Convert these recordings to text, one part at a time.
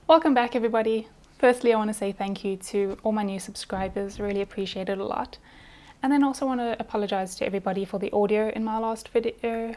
Welcome back, everybody. Firstly, I want to say thank you to all my new subscribers. Really appreciate it a lot. And then also want to apologize to everybody for the audio in my last video.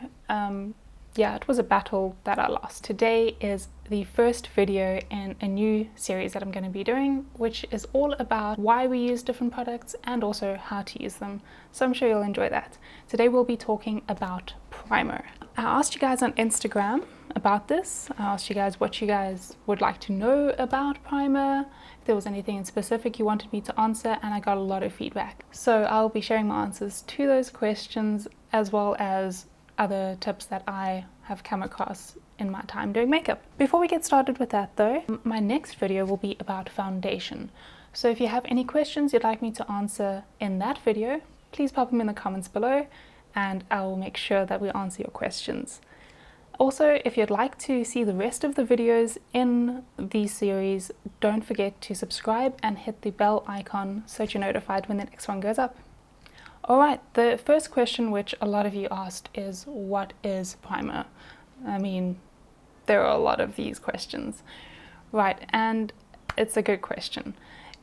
Yeah, it was a battle that I lost. Today is the first video in a new series that I'm going to be doing, which is all about why we use different products and also how to use them. So I'm sure you'll enjoy that. Today we'll be talking about primer. I asked you guys on Instagram about this. I asked you guys what you guys would like to know about primer, if there was anything in specific you wanted me to answer, and I got a lot of feedback. So I'll be sharing my answers to those questions as well as other tips that I have come across in my time doing makeup. Before we get started with that though, my next video will be about foundation. So if you have any questions you'd like me to answer in that video, please pop them in the comments below and I will make sure that we answer your questions. Also, if you'd like to see the rest of the videos in these series, don't forget to subscribe and hit the bell icon so that you're notified when the next one goes up. Alright, the first question which a lot of you asked is, what is primer? I mean, there are a lot of these questions. Right, and it's a good question.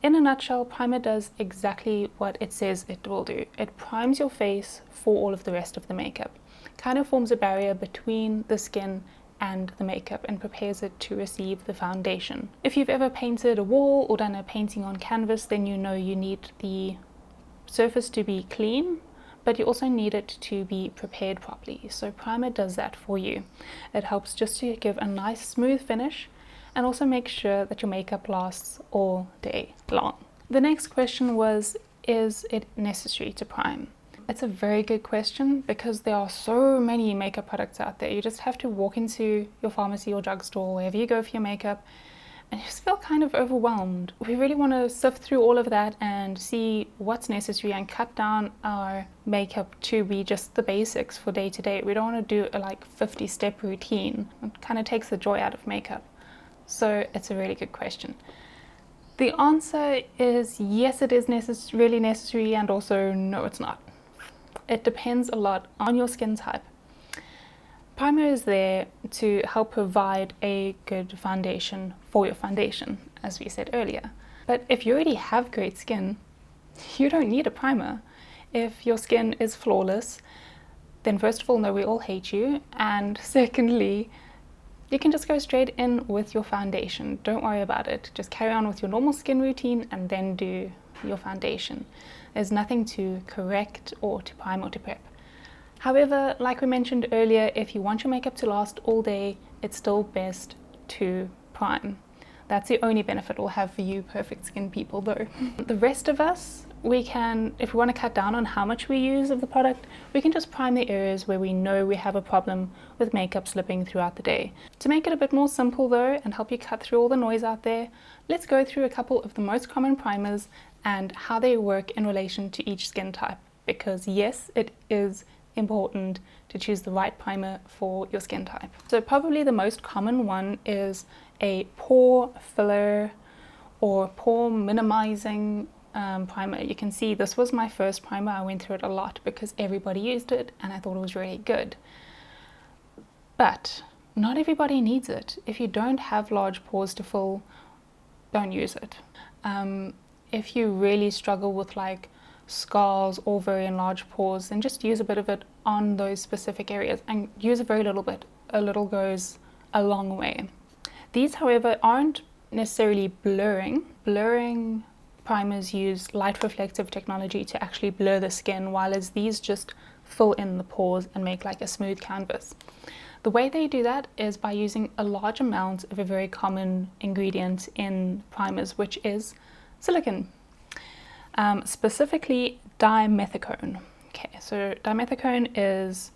In a nutshell, primer does exactly what it says it will do. It primes your face for all of the rest of the makeup. Kind of forms a barrier between the skin and the makeup and prepares it to receive the foundation. If you've ever painted a wall or done a painting on canvas, then you know you need the surface to be clean, but you also need it to be prepared properly. So primer does that for you. It helps just to give a nice smooth finish and also make sure that your makeup lasts all day long. The next question was, is it necessary to prime? It's a very good question because there are so many makeup products out there. You just have to walk into your pharmacy or drugstore, wherever you go for your makeup, and you just feel kind of overwhelmed. We really want to sift through all of that and see what's necessary and cut down our makeup to be just the basics for day to day. We don't want to do a 50-step routine. It kind of takes the joy out of makeup. So it's a really good question. The answer is yes, it is really necessary, and also no, it's not. It depends a lot on your skin type. Primer is there to help provide a good foundation for your foundation, as we said earlier. But if you already have great skin, you don't need a primer. If your skin is flawless, then first of all, no, we all hate you. And secondly, you can just go straight in with your foundation. Don't worry about it. Just carry on with your normal skin routine and then do your foundation. There's nothing to correct or to prime or to prep. However, like we mentioned earlier, if you want your makeup to last all day, it's still best to prime. That's the only benefit we'll have for you perfect skin people though. The rest of us, we can, if we want to cut down on how much we use of the product, we can just prime the areas where we know we have a problem with makeup slipping throughout the day. To make it a bit more simple though, and help you cut through all the noise out there, let's go through a couple of the most common primers and how they work in relation to each skin type. Because yes, it is important to choose the right primer for your skin type. So probably the most common one is a pore filler or pore minimizing primer. You can see this was my first primer. I went through it a lot because everybody used it and I thought it was really good. But not everybody needs it. If you don't have large pores to fill, don't use it. If you really struggle with scars or very enlarged pores, then just use a bit of it on those specific areas and use a very little bit. A little goes a long way. These, however, aren't necessarily blurring. Blurring primers use light reflective technology to actually blur the skin, while as these just fill in the pores and make a smooth canvas. The way they do that is by using a large amount of a very common ingredient in primers, which is silicone. Specifically dimethicone. Okay, so dimethicone is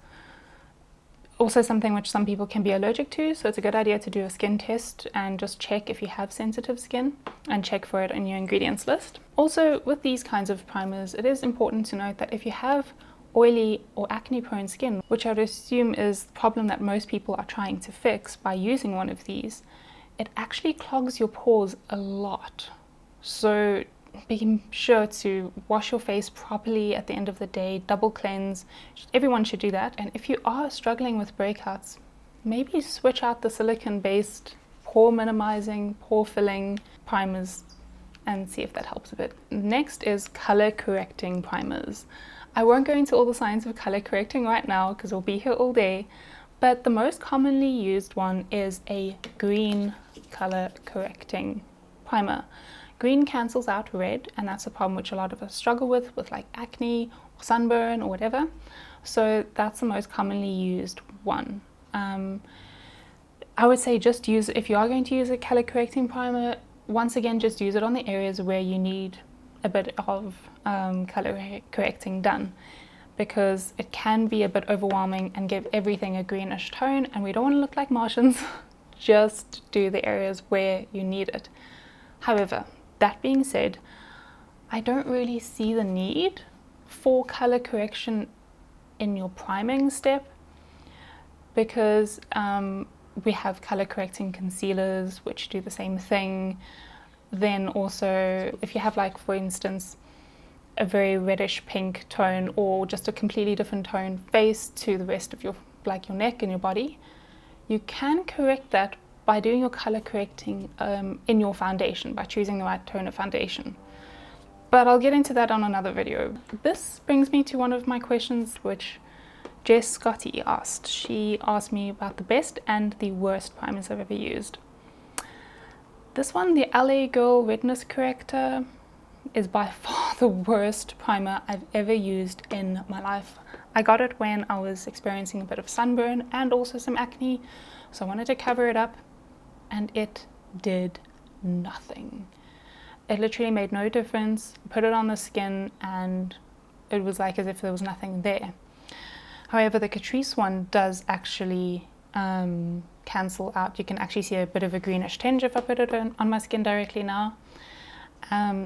also something which some people can be allergic to, so it's a good idea to do a skin test and just check if you have sensitive skin and check for it on your ingredients list. Also, with these kinds of primers, it is important to note that if you have oily or acne prone skin, which I would assume is the problem that most people are trying to fix by using one of these, it actually clogs your pores a lot. So be sure to wash your face properly at the end of the day, double cleanse. Everyone should do that. And if you are struggling with breakouts, maybe switch out the silicone based pore minimizing, pore filling primers, and see if that helps a bit. Next is color correcting primers. I won't go into all the science of color correcting right now because we'll be here all day, but the most commonly used one is a green color correcting primer. Green cancels out red, and that's a problem which a lot of us struggle with like acne or sunburn or whatever. So that's the most commonly used one. I would say just use, if you are going to use a color correcting primer, once again, just use it on the areas where you need a bit of color correcting done, because it can be a bit overwhelming and give everything a greenish tone, and we don't want to look like Martians. Just do the areas where you need it. However, that being said, I don't really see the need for color correction in your priming step, because we have color correcting concealers which do the same thing. Then also, if you have, like, for instance, a very reddish pink tone or just a completely different tone face to the rest of your, like your neck and your body, you can correct that by doing your color correcting in your foundation, by choosing the right tone of foundation. But I'll get into that on another video. This brings me to one of my questions which Jess Scotty asked. She asked me about the best and the worst primers I've ever used. This one, the LA Girl Redness Corrector, is by far the worst primer I've ever used in my life. I got it when I was experiencing a bit of sunburn and also some acne, so I wanted to cover it up, and it did nothing. It literally made no difference. Put it on the skin and it was like as if there was nothing there. However, the Catrice one does actually cancel out. You can actually see a bit of a greenish tinge if I put it on my skin directly now.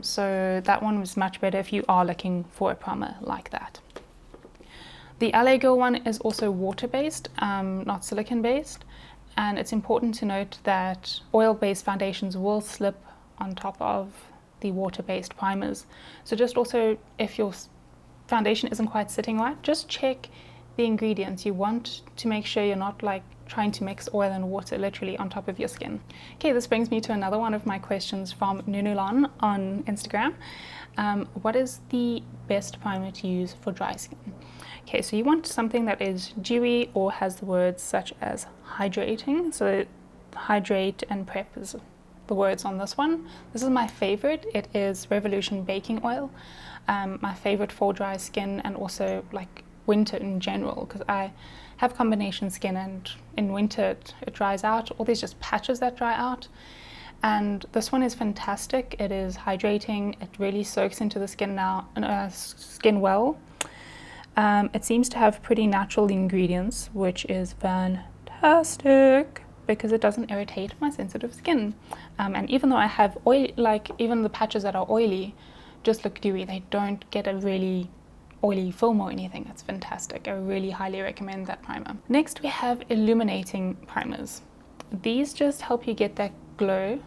So that one was much better if you are looking for a primer like that. The LA Girl one is also water-based, not silicone-based, and it's important to note that oil-based foundations will slip on top of the water-based primers. So just also, if your foundation isn't quite sitting right, just check the ingredients. You want to make sure you're not like trying to mix oil and water literally on top of your skin. Okay, this brings me to another one of my questions from Nunulon on Instagram. What is the best primer to use for dry skin? Okay, so you want something that is dewy or has the words such as hydrating. So hydrate and prep is the words on this one. This is my favorite. It is Revolution Baking Oil. My favorite for dry skin and also like winter in general, because I have combination skin and in winter it dries out, or there's just patches that dry out. And this one is fantastic. It is hydrating. It really soaks into the skin skin well. It seems to have pretty natural ingredients, which is fantastic because it doesn't irritate my sensitive skin. And even though I have oil, like even the patches that are oily just look dewy, they don't get a really oily film or anything. It's fantastic. I really highly recommend that primer. Next we have Illuminating Primers. These just help you get that glow,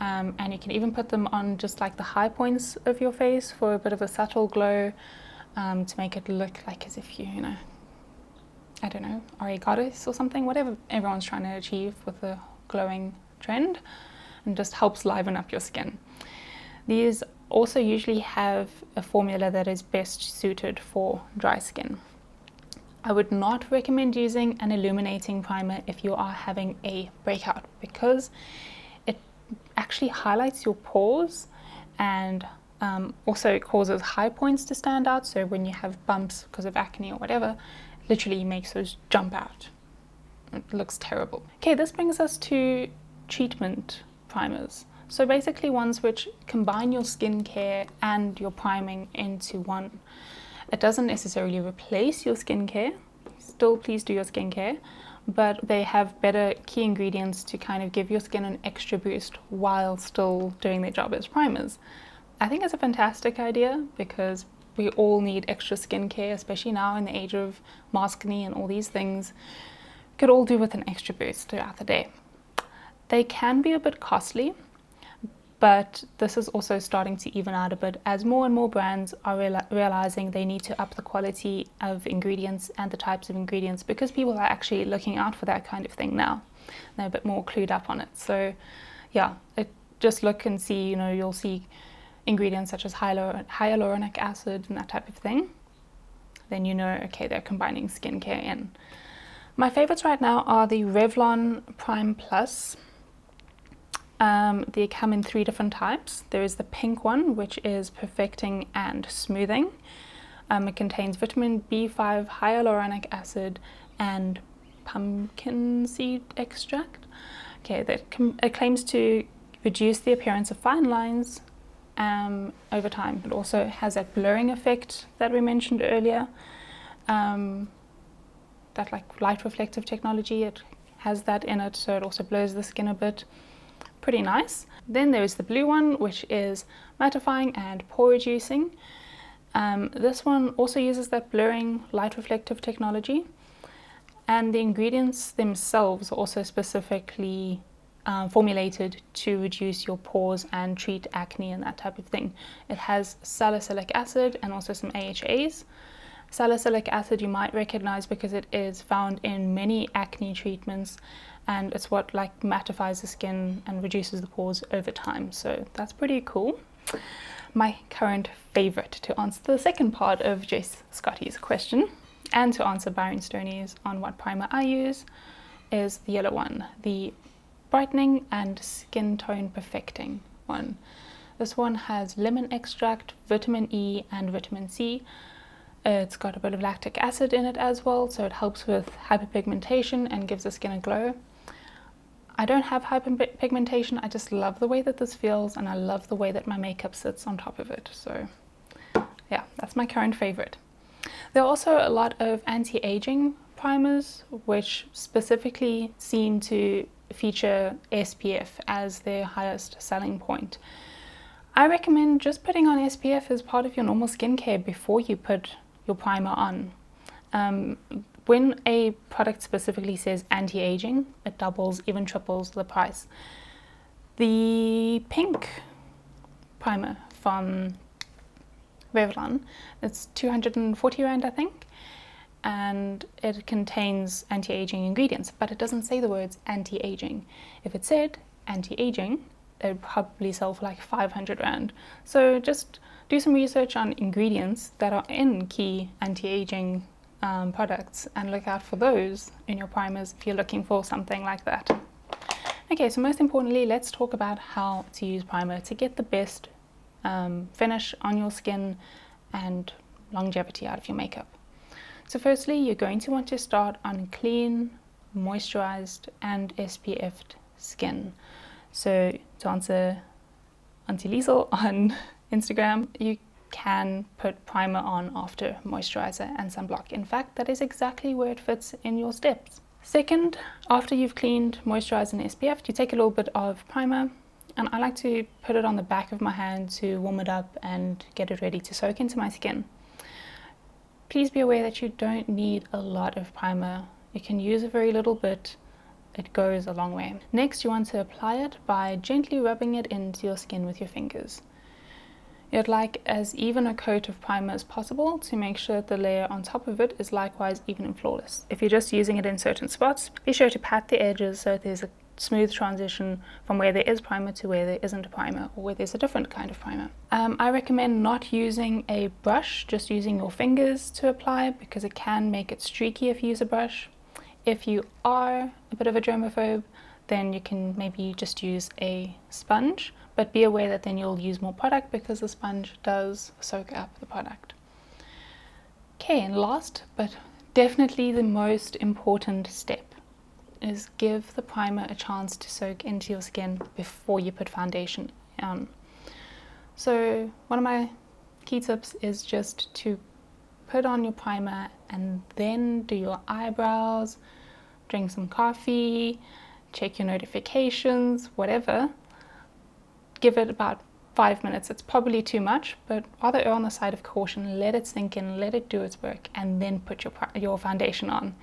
and you can even put them on just like the high points of your face for a bit of a subtle glow, to make it look like as if you know, I don't know, are a goddess or something, whatever everyone's trying to achieve with the glowing trend, and just helps liven up your skin. These also usually have a formula that is best suited for dry skin. I would not recommend using an illuminating primer if you are having a breakout, because it actually highlights your pores and also causes high points to stand out. So when you have bumps because of acne or whatever, literally makes those jump out. It looks terrible. Okay, this brings us to treatment primers. So basically ones which combine your skincare and your priming into one. It doesn't necessarily replace your skincare. Still, please do your skincare, but they have better key ingredients to kind of give your skin an extra boost while still doing their job as primers. I think it's a fantastic idea because we all need extra skincare, especially now in the age of maskne and all these things. We could all do with an extra boost throughout the day. They can be a bit costly, but this is also starting to even out a bit as more and more brands are realizing they need to up the quality of ingredients and the types of ingredients, because people are actually looking out for that kind of thing now. They're a bit more clued up on it. So yeah, just look and see, you know, you'll see ingredients such as hyaluronic acid and that type of thing. Then you know, okay, they're combining skincare in. My favorites right now are the Revlon Prime Plus. They come in 3 different types. There is the pink one, which is perfecting and smoothing. It contains vitamin B5, hyaluronic acid, and pumpkin seed extract. Okay, it claims to reduce the appearance of fine lines over time. It also has that blurring effect that we mentioned earlier. That like light reflective technology, it has that in it, so it also blurs the skin a bit. Pretty nice. Then there is the blue one, which is mattifying and pore reducing. This one also uses that blurring light reflective technology, and the ingredients themselves are also specifically formulated to reduce your pores and treat acne and that type of thing. It has salicylic acid and also some AHAs. Salicylic acid you might recognize because it is found in many acne treatments, and it's what like mattifies the skin and reduces the pores over time, so that's pretty cool. My current favorite, to answer the second part of Jess Scotty's question and to answer Byron Stoney's on what primer I use, is the yellow one, the Brightening and Skin Tone Perfecting one. This one has lemon extract, vitamin E and vitamin C. It's got a bit of lactic acid in it as well, so it helps with hyperpigmentation and gives the skin a glow. I don't have hyperpigmentation, I just love the way that this feels, and I love the way that my makeup sits on top of it. So yeah, that's my current favorite. There are also a lot of anti-aging primers which specifically seem to feature SPF as their highest selling point. I recommend just putting on SPF as part of your normal skincare before you put your primer on. When a product specifically says anti-aging, it doubles, even triples the price. The pink primer from Revlon, it's 240 Rand, I think, and it contains anti-aging ingredients, but it doesn't say the words anti-aging. If it said anti-aging, it would probably sell for like 500 Rand. So just do some research on ingredients that are in key anti-aging products and look out for those in your primers if you're looking for something like that. Okay, so most importantly, let's talk about how to use primer to get the best finish on your skin and longevity out of your makeup. So firstly, you're going to want to start on clean, moisturized and SPF'd skin. So to answer Auntie Liesel on Instagram, you can put primer on after moisturizer and sunblock. In fact, that is exactly where it fits in your steps. Second, after you've cleaned, moisturized and SPF'd, you take a little bit of primer, and I like to put it on the back of my hand to warm it up and get it ready to soak into my skin. Please be aware that you don't need a lot of primer. You can use a very little bit. It goes a long way. Next, you want to apply it by gently rubbing it into your skin with your fingers. You'd like as even a coat of primer as possible to make sure that the layer on top of it is likewise even and flawless. If you're just using it in certain spots, be sure to pat the edges so that there's a smooth transition from where there is primer to where there isn't a primer, or where there's a different kind of primer. I recommend not using a brush, just using your fingers to apply, because it can make it streaky if you use a brush. If you are a bit of a germaphobe, then you can maybe just use a sponge, but be aware that then you'll use more product because the sponge does soak up the product. Okay, and last but definitely the most important step is give the primer a chance to soak into your skin before you put foundation on. So one of my key tips is just to put on your primer and then do your eyebrows, drink some coffee, check your notifications, whatever. Give it about 5 minutes. It's probably too much, but rather err on the side of caution. Let it sink in, let it do its work, and then put your foundation on.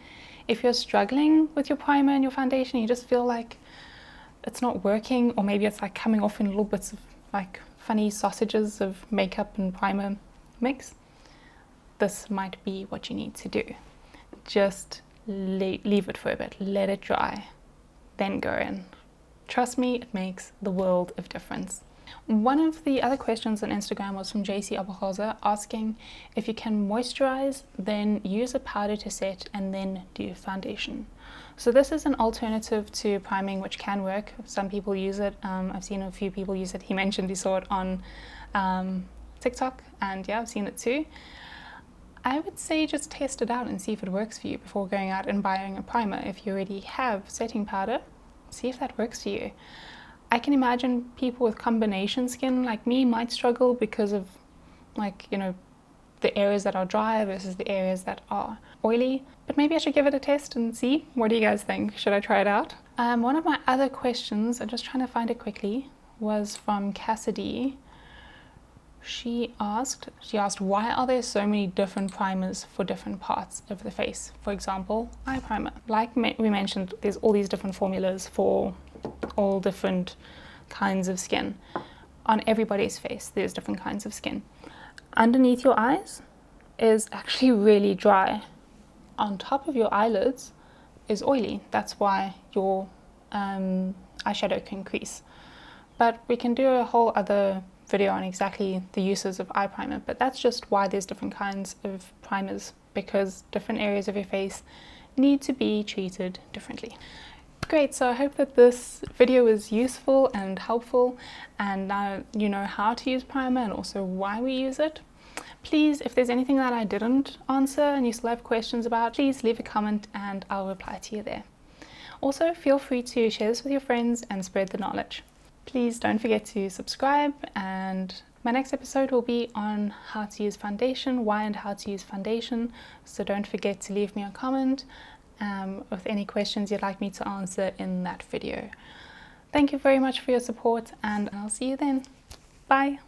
If you're struggling with your primer and your foundation, you just feel like it's not working, or maybe it's like coming off in little bits of like funny sausages of makeup and primer mix, this might be what you need to do. Just leave it for a bit, let it dry, then go in. Trust me, it makes the world of difference. One of the other questions on Instagram was from JC Abahosa asking if you can moisturize, then use a powder to set, and then do foundation. So this is an alternative to priming which can work. Some people use it. I've seen a few people use it. He mentioned he saw it on TikTok, and yeah, I've seen it too. I would say just test it out and see if it works for you before going out and buying a primer. If you already have setting powder, see if that works for you. I can imagine people with combination skin like me might struggle because of, like, you know, the areas that are dry versus the areas that are oily. But maybe I should give it a test and see. What do you guys think? Should I try it out? One of my other questions, I'm just trying to find it quickly, was from Cassidy. She asked, why are there so many different primers for different parts of the face? For example, eye primer. Like we mentioned, there's all these different formulas for all different kinds of skin. On everybody's face, there's different kinds of skin. Underneath your eyes is actually really dry. On top of your eyelids is oily. That's why your eyeshadow can crease. But we can do a whole other video on exactly the uses of eye primer, but that's just why there's different kinds of primers, because different areas of your face need to be treated differently. Great, so I hope that this video was useful and helpful, and now you know how to use primer and also why we use it. Please, if there's anything that I didn't answer and you still have questions about, please leave a comment and I'll reply to you there. Also, feel free to share this with your friends and spread the knowledge. Please don't forget to subscribe, and my next episode will be on how to use foundation, why and how to use foundation, so don't forget to leave me a comment with any questions you'd like me to answer in that video. Thank you very much for your support, and I'll see you then. Bye!